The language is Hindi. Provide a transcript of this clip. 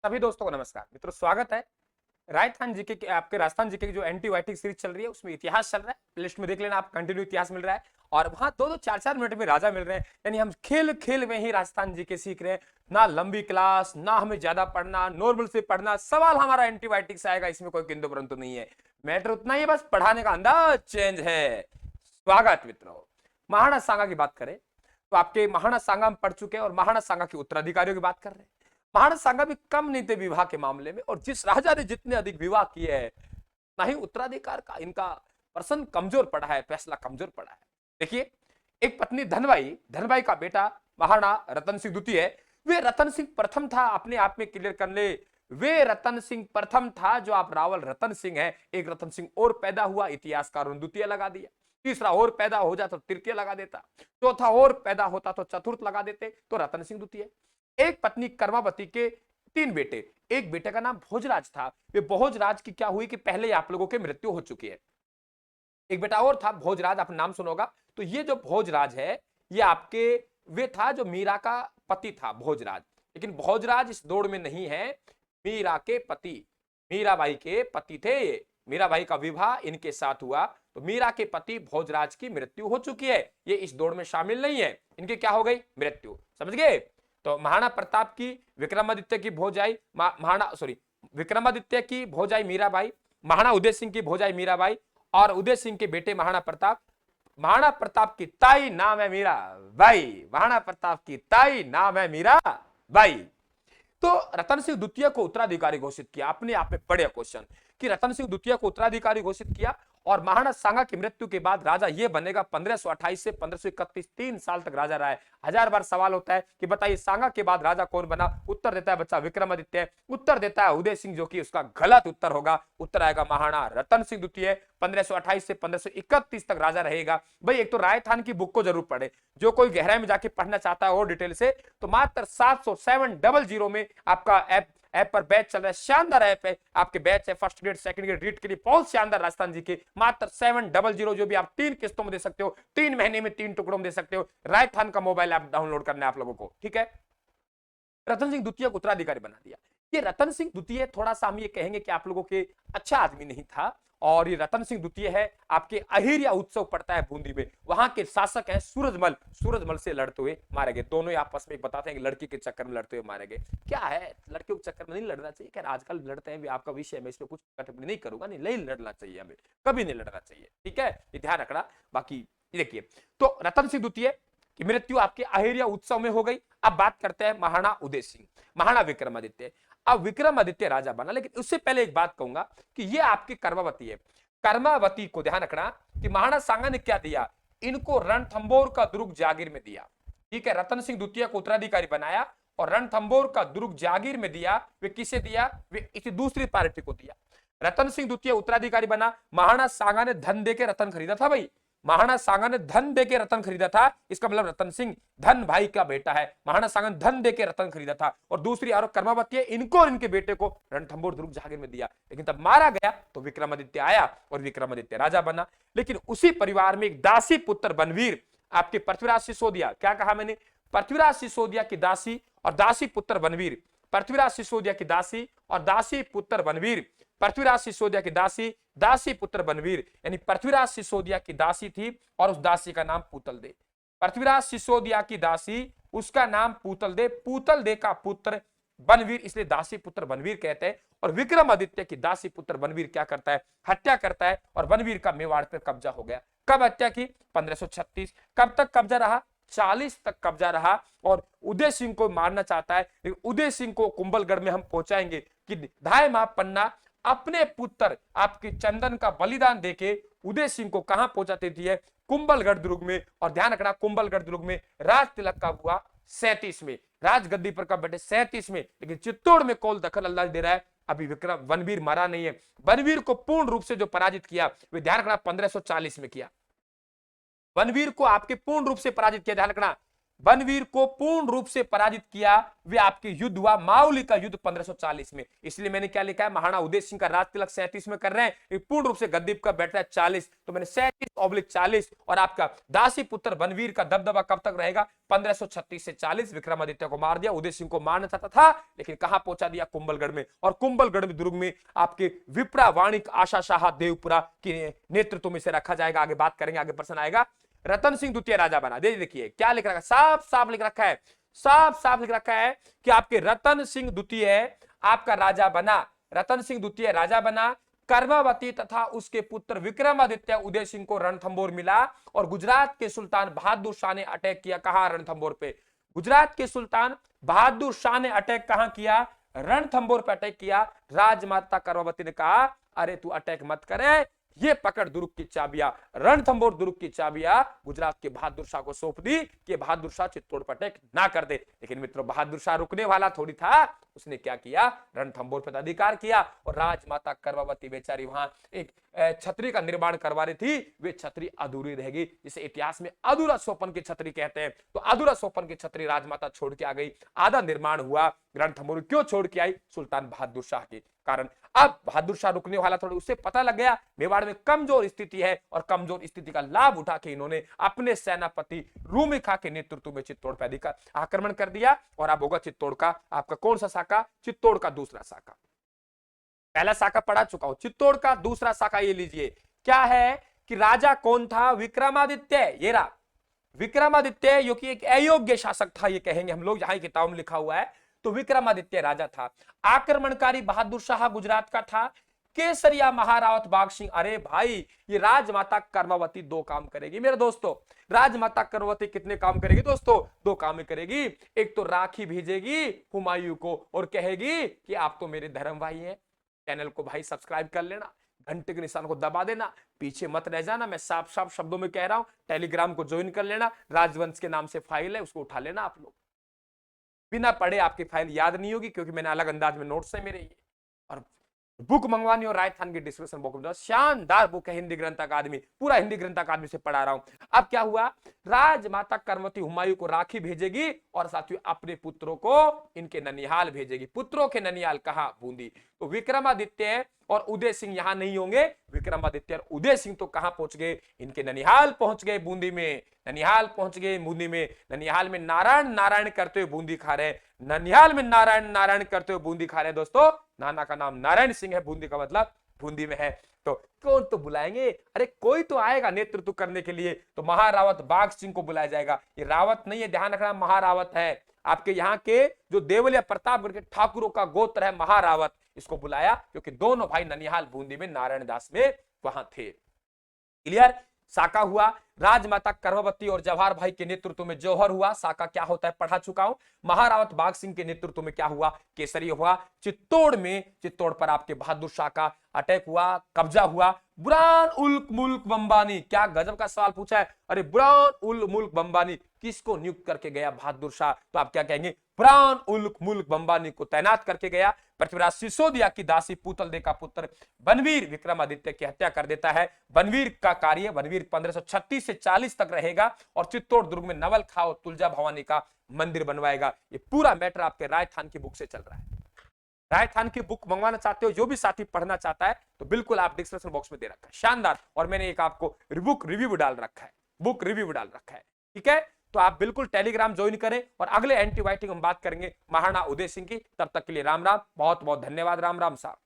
सभी दोस्तों को नमस्कार। मित्रों, स्वागत है राजस्थान जीके के आपके राजस्थान जीके की जो एंटीबायोटिक सीरीज चल रही है उसमें इतिहास चल रहा है। लिस्ट में देख लेना, आप कंटिन्यू इतिहास मिल रहा है और वहां दो दो चार चार मिनट में राजा मिल रहे हैं। यानी हम खेल खेल में ही राजस्थान जीके सीख रहे हैं। ना लंबी क्लास, ना हमें ज्यादा पढ़ना, नॉर्मल से पढ़ना, सवाल हमारा एंटीबायोटिक से आएगा, इसमें कोई किंतु परंतु नहीं है। मैटर उतना ही है, बस पढ़ाने का अंदाज चेंज है। स्वागत मित्रों। महाराणा सांगा की बात करें तो आपके महाराणा सांगा हम पढ़ चुके हैं और महाराणा सांगा के उत्तराधिकारियों की बात कर रहे हैं। महाराणा सांगा भी कम नहीं थे विवाह के मामले में, और जिस राजा ने जितने अधिक विवाह किए हैं, ना ही उत्तराधिकार का इनका प्रश्न कमजोर पड़ा है, फैसला कमजोर पड़ा है। देखिए, एक पत्नी धनबाई, धनबाई का बेटा महाराणा रतन सिंह द्वितीय है। वे रतन सिंह प्रथम था, अपने आप में क्लियर कर ले। वे रतन सिंह प्रथम था, जो आप रावल रतन सिंह है। एक रतन सिंह और पैदा हुआ, इतिहासकारों ने द्वितीय लगा दिया। तीसरा और पैदा हो जाता तो तृतीय लगा देता, चौथा और पैदा होता तो चतुर्थ लगा देते, तो रतन सिंह द्वितीय। एक पत्नी कर्मावती के तीन बेटे। एक बेटे का नाम भोजराज था। वे भोजराज की क्या हुई कि पहले आप लोगों की मृत्यु हो चुकी है। एक बेटा और था भोजराज, आप नाम सुनोगा। तो ये जो भोजराज है, ये आपके वे था जो मीरा का पति था भोजराज। लेकिन भोजराज इस दौड़ में नहीं है। मीरा के पति, मीराबाई के पति थे ये। मीराबाई का विवाह इनके साथ हुआ, तो मीरा के पति भोजराज की मृत्यु हो चुकी है। ये इस दौड़ में शामिल नहीं है। इनकी क्या हो गई? मृत्यु। समझ गए? तो महाराणा प्रताप की विक्रमादित्य की भोजाई महाराणा विक्रमादित्य की भोजाई मीराबाई, महाराणा उदय सिंह की भोजाई मीराबाई, और उदय सिंह के बेटे महाराणा प्रताप। महाराणा प्रताप की ताई नाम है मीरा बाई। महाराणा प्रताप की ताई नाम है मीरा बाई। तो रतन सिंह द्वितीय को उत्तराधिकारी घोषित किया। अपने आप में बड़े क्वेश्चन कि रतन सिंह द्वितीय को उत्तराधिकारी घोषित किया, और महाराणा सांगा की मृत्यु के बाद राजा यह बनेगा 1528 से 1531, 3 साल तक राजा रहा है। हजार बार सवाल होता है कि बताइए सांगा के बाद राजा कौन बना? उत्तर देता है बच्चा विक्रमादित्य। उत्तर देता है उदय सिंह, जो कि उसका गलत उत्तर होगा। उत्तर आएगा महाराणा रतन सिंह द्वितीय 1528 से 1531 तक राजा रहेगा। भाई, एक तो राजस्थान की बुक को जरूर पढ़े। जो कोई गहराई में जाके पढ़ना चाहता है और डिटेल से, तो मात्र 700 में आपका ऐप पर बैच चल रहा है। शानदार ऐप है, आपके बैच है first grade second grade read के लिए बहुत शानदार। राजस्थान जी के मात्र 700, जो भी आप 3 किस्तों में दे सकते हो, 3 महीने में 3 टुकड़ों में दे सकते हो। राजस्थान का मोबाइल ऐप डाउनलोड करना है आप लोगों को, ठीक है। रतन सिंह द्वितीय को उत्तराधिकारी बना दिया। ये रतन सिंह द्वितीय थोड़ा सा हम ये कहेंगे कि आप लोगों के अच्छा आदमी नहीं था। और ये रतन सिंह द्वितीय है आपके अहिर्या उत्सव पड़ता है बूंदी में। वहां के शासक हैं सूरजमल। सूरजमल से लड़ते हुए मारे गए। दोनों ही आपस में बताते हैं कि लड़की के चक्कर में लड़ते हुए मारे गए। क्या है, लड़कियों के चक्कर में नहीं लड़ना चाहिए। खैर, आजकल लड़ते हैं भी, आपका विषय में इसमें कुछ टिप्पणी नहीं करूंगा। नहीं लड़ना चाहिए, हमें कभी नहीं लड़ना चाहिए, ठीक है, ये ध्यान रखना। बाकी देखिए, तो रतन सिंह द्वितीय की मृत्यु आपके अहिर्या उत्सव में हो गई। अब बात करते हैं महाराणा उदय सिंह, महाराणा विक्रमादित्य। अब विक्रमादित्य राजा बना, लेकिन उससे पहले एक बात कहूंगा कि ये आपकी कर्मावती है। कर्मावती को ध्यान रखना कि महाराणा सांगा ने क्या दिया? इनको रणथंबोर का दुर्ग जागीर में दिया, ठीक है। रतन सिंह द्वितीय को उत्तराधिकारी बनाया और रणथंबोर का दुर्ग जागीर में दिया। वे किसे दिया? वे किसी दूसरी पार्टी को दिया। रतन सिंह द्वितीय उत्तराधिकारी बना। महाराणा सांगा ने धन देके रतन खरीदा था। भाई, महाराणा सांगा ने धन देके रतन खरीदा था। इसका मतलब रतन सिंह धन भाई का बेटा है। महाराणा सांगा ने धन देके रतन खरीदा था। और दूसरी आरोप कर्मावती है, इनको और इनके बेटे को रणथंबोर दुर्ग जागीर में दिया। लेकिन तब मारा गया तो विक्रमादित्य आया और विक्रमादित्य राजा बना। लेकिन उसी परिवार में एक दासी पुत्र बनवीर, आपके पृथ्वीराज सिसोदिया। क्या कहा मैंने? पृथ्वीराज सिसोदिया की दासी और दासी पुत्र बनवीर। पृथ्वीराज सिसोदिया की दासी और दासी पुत्र बनवीर। पृथ्वीराज सिसोदिया की दासी, दासी पुत्र बनवीर। यानी पृथ्वीराज सिसोदिया की दासी थी और उस दासी का नाम पूतल दे। पृथ्वीराज सिसोदिया की दासी, उसका नाम पूतल दे। पूतल दे का पुत्र बनवीर, इसलिए दासी पुत्र बनवीर कहते हैं। और विक्रमादित्य की दासी पुत्र बनवीर क्या करता है? हत्या करता है। और बनवीर का मेवाड़ पर कब्जा हो गया। कब हत्या की? 1536। कब तक कब्जा रहा? 40 तक कब्जा रहा। और उदय सिंह को मारना चाहता है, लेकिन उदय सिंह को कुंभलगढ़ में हम पहुंचाएंगे कि धाय मां पन्ना अपने पुत्र आपके चंदन का बलिदान देके उदय सिंह को कहां पहुंचा देती है? कुंभलगढ़ दुर्ग में। और ध्यान रखना, कुंभलगढ़ दुर्ग में राज तिलक का हुआ 37 में, राजगद्दी पर कब बैठे? 37 में। लेकिन चित्तौड़ में कौल दखल अल्लाह दे रहा है, अभी विक्रम बनवीर मरा नहीं है। बनवीर को पूर्ण रूप से जो पराजित किया, वे ध्यान रखना 1540 में किया। बनवीर को आपके पूर्ण रूप से पराजित किया। ध्यान रखना, बनवीर को पूर्ण रूप से पराजित किया, वे आपके युद्ध हुआ मावली का युद्ध 1540 में। इसलिए मैंने क्या लिखा है, महाराणा उदय सिंह का राज तिलक 37 में कर रहे हैं, पूर्ण रूप से गद्दीप का बैठ रहा है 40, तो मैंने 37/40। और आपका दासी पुत्र बनवीर का दबदबा कब तक रहेगा, 1536 से 40। विक्रमादित्य को मार दिया, उदय सिंह को मारना चाहता था लेकिन कहां पहुंचा दिया, कुंभलगढ़ में। और कुंभलगढ़ में दुर्ग में आपके विप्रा वाणिक आशा शाह देवपुरा के नेतृत्व में से रखा जाएगा। आगे बात करेंगे, आगे प्रश्न आएगा। रतन सिंह द्वितीय राजा बना, देखिए क्या लिख रखा है, साफ साफ लिख रखा है, साफ साफ लिख रखा है कि आपके रतन सिंह द्वितीय आपका राजा बना, रतन सिंह द्वितीय राजा बना। कर्मावती तथा उसके पुत्र विक्रमादित्य उदय सिंह को रणथंबोर मिला और गुजरात के सुल्तान बहादुर शाह ने अटैक किया। कहां, रणथंबोर पे। गुजरात के सुल्तान बहादुर शाह ने अटैक कहां किया, रणथंबोर पे अटैक किया। राजमाता कर्मावती ने कहा अरे तू अटैक मत करे, ये पकड़ दुर्ग की चाबियां, रणथंबोर दुर्ग की चाबियां गुजरात के बहादुर शाह को सौंप दी कि बहादुर शाह चित्तौड़ पर अटैक ना कर दे। लेकिन मित्रों बहादुर शाह रुकने वाला थोड़ी था, उसने क्या किया, रणथंबोर पर अधिकार किया। और राजमाता कर्मावती बेचारी वहां एक छतरी का निर्माण करवा रही थी, वे छतरी अधूरी रहेगी, जिसे इतिहास में अधूरा सोपन की छतरी कहते हैं। तो अधूरा सोपन की छतरी राजमाता छोड़ के आ गई, आधा निर्माण हुआ। रणथंबोर क्यों छोड़ के आई, सुल्तान बहादुर शाह के कारण। अब बहादुर शाह रुकने वाला थोड़ा, उसे पता लग गया मेवाड़ में कमजोर स्थिति है, और कमजोर स्थिति का लाभ उठा के इन्होंने अपने सेनापति रूमी खां के नेतृत्व में चित्तौड़ पर अधिकार आक्रमण कर दिया। और अब होगा चित्तौड़ का आपका कौन सा शाखा, चित्तौड़ का दूसरा शाखा। पहला शाखा पढ़ा चुका हूं, चित्तौड़ का दूसरा शाखा ये लीजिए क्या है कि राजा कौन था, विक्रमादित्य। ये रहा विक्रमादित्य, जो कि एक अयोग्य शासक था, ये कहेंगे हम लोग, यहां किताब में लिखा हुआ है। तो विक्रमादित्य राजा था। आक्रमणकारी बहादुर शाह गुजरात का था। केसरिया महारावत बाघ सिंह, अरे भाई ये राजमाता कर्मावती दो काम करेगी मेरे दोस्तों। राजमाता कर्मावती कितने काम करेगी दोस्तों, दो काम करेगी। एक तो राखी भेजेगी हुमायूं को और कहेगी कि आप तो मेरे धर्म भाई हैं। चैनल को भाई सब्सक्राइब कर लेना, घंटे के निशान को दबा देना, पीछे मत रह जाना, मैं साफ साफ शब्दों में कह रहा हूं। टेलीग्राम को ज्वाइन कर लेना, राजवंश के नाम से फाइल है, उसको उठा लेना आप लोग। बिना पढ़े आपकी फाइल याद नहीं होगी, क्योंकि मैंने अलग अंदाज में नोट्स है मेरे ये। और बुक मंगवानी और राजस्थान की डिस्क्रिप्शन बॉक्स में, शानदार बुक है हिंदी ग्रंथ अकादमी, पूरा हिंदी ग्रंथ अकादमी से पढ़ा रहा हूं। अब क्या हुआ, राजमाता कर्मवती हुमायूं को राखी भेजेगी और साथियों अपने पुत्रों को इनके ननिहाल भेजेगी। पुत्रों के ननिहाल कहां, बूंदी। तो विक्रमादित्य और उदय सिंह यहां नहीं होंगे, विक्रमादित्य और उदय सिंह तो कहां पहुंच गए, इनके ननिहाल पहुंच गए, बूंदी में। ननिहाल पहुंच गए बूंदी में, ननिहाल में नारायण नारायण करते हुए बूंदी खा रहे, ननिहाल में नारायण नारायण करते हुए बूंदी खा रहे। दोस्तों नाना का नाम नारायण सिंह है, बूंदी का मतलब बूंदी में है। तो कौन तो बुलाएंगे, अरे कोई तो आएगा नेतृत्व करने के लिए, तो महारावत बाघ सिंह को बुलाया जाएगा। ये रावत नहीं है, ध्यान रखना, महारावत है। आपके यहाँ के जो देवलिया प्रतापगढ़ के ठाकुरों का गोत्र है महारावत, इसको बुलाया क्योंकि दोनों भाई ननिहाल बूंदी में नारायण दास में वहां थे। क्लियर। साका हुआ, राजमाता कर्मवती और जवाहर भाई के नेतृत्व में जौहर हुआ। साका क्या होता है पढ़ा चुका हूं। महारावत बाघ सिंह के नेतृत्व में क्या हुआ, केसरी हुआ। चित्तौड़ में, चित्तौड़ पर आपके बहादुर शाह का अटैक हुआ, कब्जा हुआ। बुरहान उल मुल्क बंबानी, क्या गजब का सवाल पूछा है। अरे बुरहान उल मुल्क बंबानी किसको नियुक्त करके गया बहादुर शाह, तो आप क्या कहेंगे, बुरहान उल मुल्क बंबानी को तैनात करके गया। पृथ्वीराज सिसोदिया की दासी पुतलदे का पुत्र बनवीर विक्रमादित्य की हत्या कर देता है। बनवीर का कार्य, बनवीर 1536 से 40 तक रहेगा और चित्तौड़ दुर्ग में नवल खा और तुलजा भवानी का मंदिर बनवाएगा। ये पूरा मैटर आपके राजस्थान की बुक से चल रहा है। राजस्थान की बुक मंगवाना चाहते हो, जो भी साथी पढ़ना चाहता है, तो बिल्कुल आप डिस्क्रिप्शन बॉक्स में दे रखा है, शानदार। और मैंने एक आपको बुक रिव्यू डाल रखा है, बुक रिव्यू डाल रखा है, ठीक है। तो आप बिल्कुल टेलीग्राम ज्वाइन करें और अगले एंटीबायोटिक हम बात करेंगे महाराणा उदय सिंह की। तब तक के लिए राम राम, बहुत बहुत धन्यवाद। राम राम साहब।